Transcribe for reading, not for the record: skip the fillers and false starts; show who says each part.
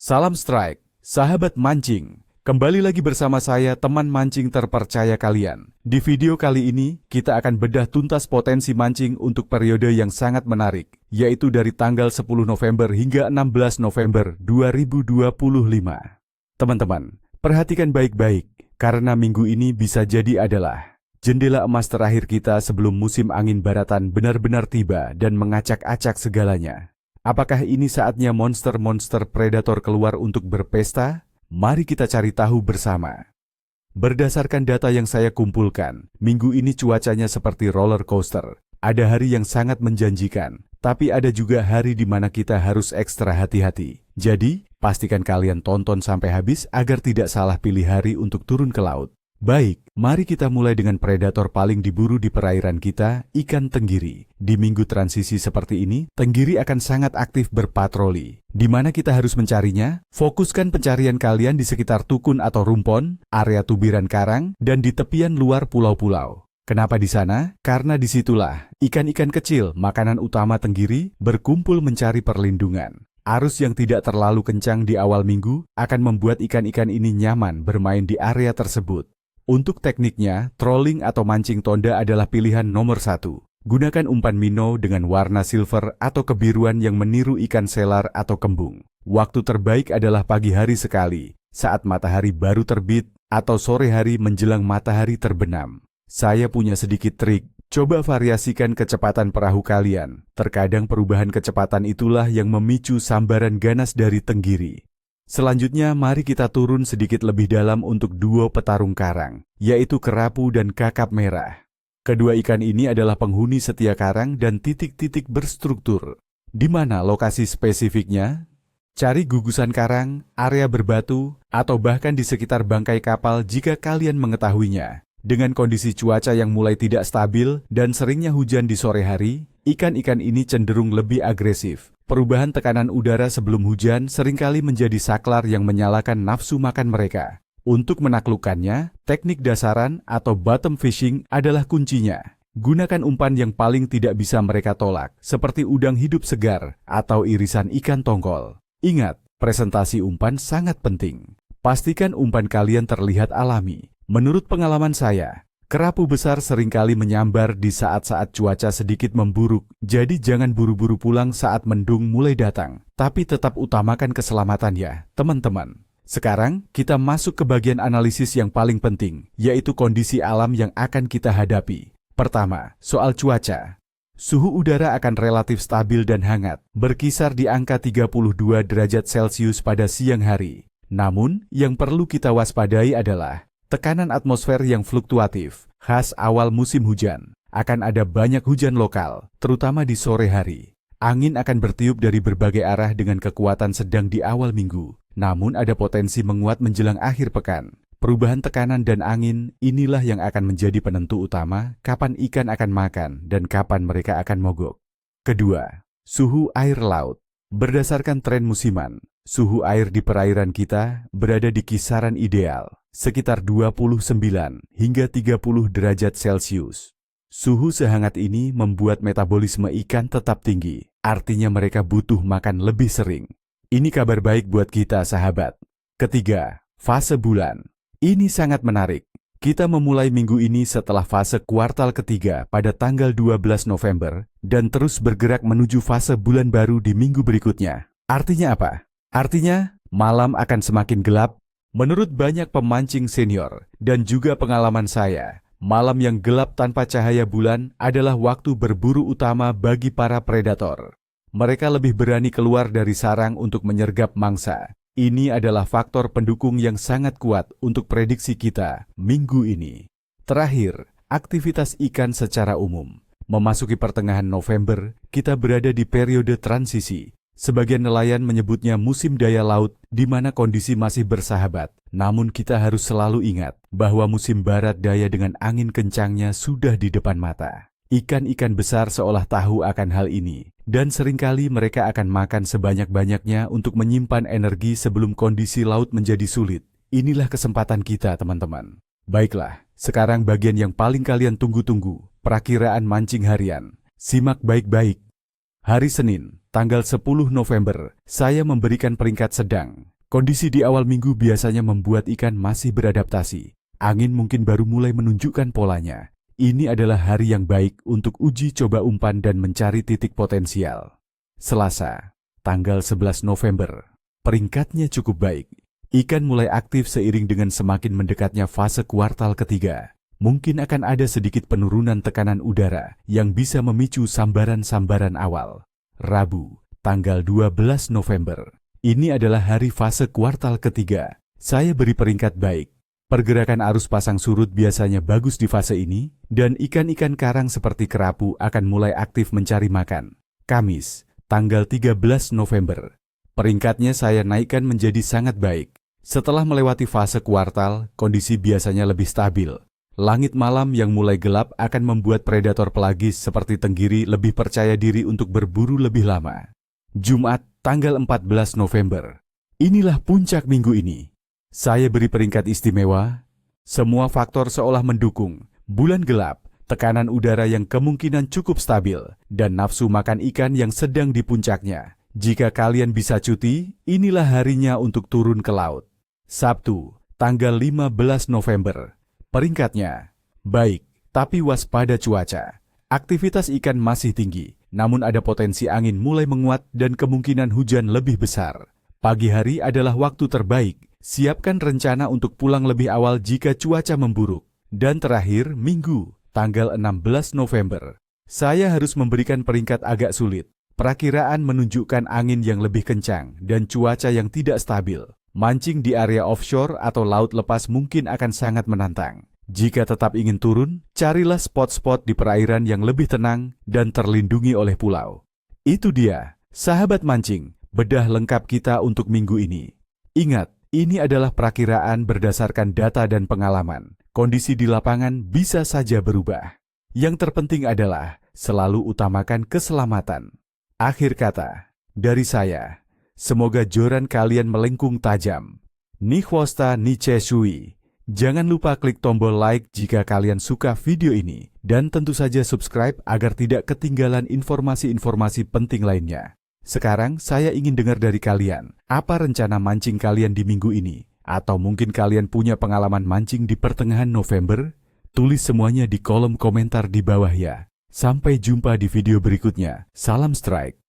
Speaker 1: Salam strike, sahabat mancing. Kembali lagi bersama saya, teman mancing terpercaya kalian. Di video kali ini, kita akan bedah tuntas potensi mancing untuk periode yang sangat menarik, yaitu dari tanggal 10 November hingga 16 November 2025. Teman-teman, perhatikan baik-baik, karena minggu ini bisa jadi adalah jendela emas terakhir kita sebelum musim angin baratan benar-benar tiba dan mengacak-acak segalanya. Apakah ini saatnya monster-monster predator keluar untuk berpesta? Mari kita cari tahu bersama. Berdasarkan data yang saya kumpulkan, minggu ini cuacanya seperti roller coaster. Ada hari yang sangat menjanjikan, tapi ada juga hari di mana kita harus ekstra hati-hati. Jadi, pastikan kalian tonton sampai habis agar tidak salah pilih hari untuk turun ke laut. Baik, mari kita mulai dengan predator paling diburu di perairan kita, ikan tenggiri. Di minggu transisi seperti ini, tenggiri akan sangat aktif berpatroli. Di mana kita harus mencarinya? Fokuskan pencarian kalian di sekitar tukun atau rumpon, area tubiran karang, dan di tepian luar pulau-pulau. Kenapa di sana? Karena disitulah ikan-ikan kecil, makanan utama tenggiri, berkumpul mencari perlindungan. Arus yang tidak terlalu kencang di awal minggu akan membuat ikan-ikan ini nyaman bermain di area tersebut. Untuk tekniknya, trolling atau mancing tonda adalah pilihan nomor 1. Gunakan umpan minnow dengan warna silver atau kebiruan yang meniru ikan selar atau kembung. Waktu terbaik adalah pagi hari sekali, saat matahari baru terbit, atau sore hari menjelang matahari terbenam. Saya punya sedikit trik, coba variasikan kecepatan perahu kalian. Terkadang perubahan kecepatan itulah yang memicu sambaran ganas dari tenggiri. Selanjutnya, mari kita turun sedikit lebih dalam untuk duo petarung karang, yaitu kerapu dan kakap merah. Kedua ikan ini adalah penghuni setia karang dan titik-titik berstruktur. Di mana lokasi spesifiknya? Cari gugusan karang, area berbatu, atau bahkan di sekitar bangkai kapal jika kalian mengetahuinya. Dengan kondisi cuaca yang mulai tidak stabil dan seringnya hujan di sore hari, ikan-ikan ini cenderung lebih agresif. Perubahan tekanan udara sebelum hujan seringkali menjadi saklar yang menyalakan nafsu makan mereka. Untuk menaklukkannya, teknik dasaran atau bottom fishing adalah kuncinya. Gunakan umpan yang paling tidak bisa mereka tolak, seperti udang hidup segar atau irisan ikan tongkol. Ingat, presentasi umpan sangat penting. Pastikan umpan kalian terlihat alami. Menurut pengalaman saya, kerapu besar seringkali menyambar di saat-saat cuaca sedikit memburuk, jadi jangan buru-buru pulang saat mendung mulai datang. Tapi tetap utamakan keselamatan ya, teman-teman. Sekarang, kita masuk ke bagian analisis yang paling penting, yaitu kondisi alam yang akan kita hadapi. Pertama, soal cuaca. Suhu udara akan relatif stabil dan hangat, berkisar di angka 32 derajat Celcius pada siang hari. Namun, yang perlu kita waspadai adalah tekanan atmosfer yang fluktuatif, khas awal musim hujan. Akan ada banyak hujan lokal, terutama di sore hari. Angin akan bertiup dari berbagai arah dengan kekuatan sedang di awal minggu, namun ada potensi menguat menjelang akhir pekan. Perubahan tekanan dan angin, inilah yang akan menjadi penentu utama kapan ikan akan makan dan kapan mereka akan mogok. Kedua, suhu air laut. Berdasarkan tren musiman, suhu air di perairan kita berada di kisaran ideal, sekitar 29 hingga 30 derajat Celcius. Suhu sehangat ini membuat metabolisme ikan tetap tinggi, artinya mereka butuh makan lebih sering. Ini kabar baik buat kita, sahabat. Ketiga, fase bulan. Ini sangat menarik. Kita memulai minggu ini setelah fase kuartal ketiga pada tanggal 12 November dan terus bergerak menuju fase bulan baru di minggu berikutnya. Artinya apa? Artinya, malam akan semakin gelap. Menurut banyak pemancing senior dan juga pengalaman saya, malam yang gelap tanpa cahaya bulan adalah waktu berburu utama bagi para predator. Mereka lebih berani keluar dari sarang untuk menyergap mangsa. Ini adalah faktor pendukung yang sangat kuat untuk prediksi kita minggu ini. Terakhir, aktivitas ikan secara umum. Memasuki pertengahan November, kita berada di periode transisi. Sebagian nelayan menyebutnya musim daya laut, di mana kondisi masih bersahabat. Namun kita harus selalu ingat bahwa musim barat daya dengan angin kencangnya sudah di depan mata. Ikan-ikan besar seolah tahu akan hal ini, dan seringkali mereka akan makan sebanyak-banyaknya untuk menyimpan energi sebelum kondisi laut menjadi sulit. Inilah kesempatan kita, teman-teman. Baiklah, sekarang bagian yang paling kalian tunggu-tunggu, perakiraan mancing harian. Simak baik-baik. Hari Senin, tanggal 10 November, saya memberikan peringkat sedang. Kondisi di awal minggu biasanya membuat ikan masih beradaptasi. Angin mungkin baru mulai menunjukkan polanya. Ini adalah hari yang baik untuk uji coba umpan dan mencari titik potensial. Selasa, tanggal 11 November. Peringkatnya cukup baik. Ikan mulai aktif seiring dengan semakin mendekatnya fase kuartal ketiga. Mungkin akan ada sedikit penurunan tekanan udara yang bisa memicu sambaran-sambaran awal. Rabu, tanggal 12 November. Ini adalah hari fase kuartal ketiga. Saya beri peringkat baik. Pergerakan arus pasang surut biasanya bagus di fase ini, dan ikan-ikan karang seperti kerapu akan mulai aktif mencari makan. Kamis, tanggal 13 November. Peringkatnya saya naikkan menjadi sangat baik. Setelah melewati fase kuartal, kondisi biasanya lebih stabil. Langit malam yang mulai gelap akan membuat predator pelagis seperti tenggiri lebih percaya diri untuk berburu lebih lama. Jumat, tanggal 14 November. Inilah puncak minggu ini. Saya beri peringkat istimewa. Semua faktor seolah mendukung. Bulan gelap, tekanan udara yang kemungkinan cukup stabil, dan nafsu makan ikan yang sedang di puncaknya. Jika kalian bisa cuti, inilah harinya untuk turun ke laut. Sabtu, tanggal 15 November. Peringkatnya baik, tapi waspada cuaca. Aktivitas ikan masih tinggi, namun ada potensi angin mulai menguat dan kemungkinan hujan lebih besar. Pagi hari adalah waktu terbaik. Siapkan rencana untuk pulang lebih awal jika cuaca memburuk. Dan terakhir, Minggu, tanggal 16 November. Saya harus memberikan peringkat agak sulit. Perakiraan menunjukkan angin yang lebih kencang dan cuaca yang tidak stabil. Mancing di area offshore atau laut lepas mungkin akan sangat menantang. Jika tetap ingin turun, carilah spot-spot di perairan yang lebih tenang dan terlindungi oleh pulau. Itu dia, sahabat mancing, bedah lengkap kita untuk minggu ini. Ingat, ini adalah perakiraan berdasarkan data dan pengalaman. Kondisi di lapangan bisa saja berubah. Yang terpenting adalah selalu utamakan keselamatan. Akhir kata, dari saya, semoga joran kalian melengkung tajam. Ni hwosta ni chesui. Jangan lupa klik tombol like jika kalian suka video ini, dan tentu saja subscribe agar tidak ketinggalan informasi-informasi penting lainnya. Sekarang saya ingin dengar dari kalian, apa rencana mancing kalian di minggu ini? Atau mungkin kalian punya pengalaman mancing di pertengahan November? Tulis semuanya di kolom komentar di bawah ya. Sampai jumpa di video berikutnya. Salam strike.